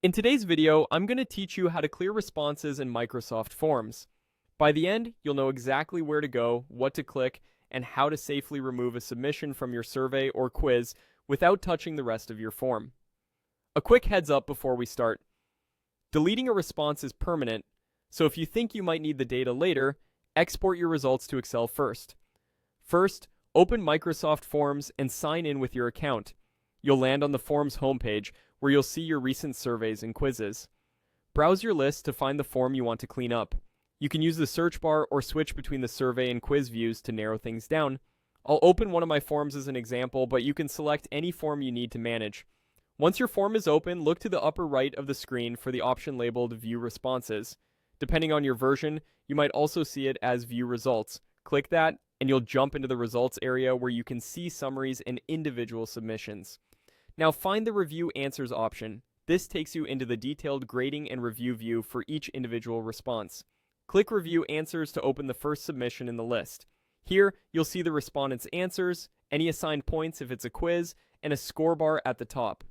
In today's video, I'm going to teach you how to clear responses in Microsoft Forms. By the end, you'll know exactly where to go, what to click, and how to safely remove a submission from your survey or quiz without touching the rest of your form. A quick heads up before we start. Deleting a response is permanent, so if you think you might need the data later, export your results to Excel first. First, open Microsoft Forms and sign in with your account. You'll land on the Forms homepage, where you'll see your recent surveys and quizzes. Browse your list to find the form you want to clean up. You can use the search bar or switch between the survey and quiz views to narrow things down. I'll open one of my forms as an example, but you can select any form you need to manage. Once your form is open, look to the upper right of the screen for the option labeled View Responses. Depending on your version, you might also see it as View Results. Click that, and you'll jump into the results area where you can see summaries and individual submissions. Now find the Review Answers option. This takes you into the detailed grading and review view for each individual response. Click Review Answers to open the first submission in the list. Here, you'll see the respondent's answers, any assigned points if it's a quiz, and a score bar at the top.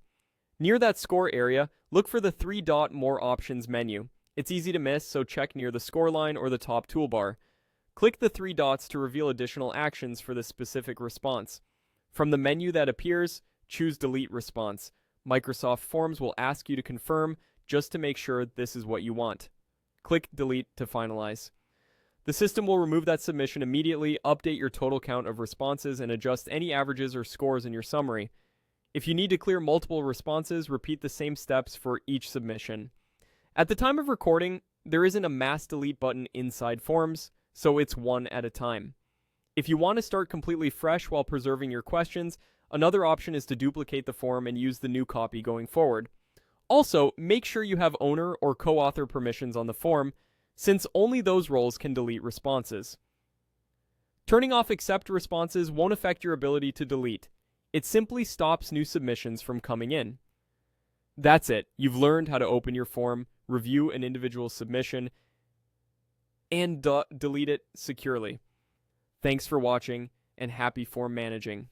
Near that score area, look for the 3-dot More Options menu. It's easy to miss, so check near the score line or the top toolbar. Click the 3 dots to reveal additional actions for the specific response. From the menu that appears, choose Delete Response. Microsoft Forms will ask you to confirm just to make sure this is what you want. Click Delete to finalize. The system will remove that submission immediately, update your total count of responses, and adjust any averages or scores in your summary. If you need to clear multiple responses, repeat the same steps for each submission. At the time of recording, there isn't a mass delete button inside Forms, so it's one at a time. If you want to start completely fresh while preserving your questions, another option is to duplicate the form and use the new copy going forward. Also, make sure you have owner or co-author permissions on the form, since only those roles can delete responses. Turning off Accept Responses won't affect your ability to delete. It simply stops new submissions from coming in. That's it. You've learned how to open your form, review an individual submission, and delete it securely. Thanks for watching, and happy form managing.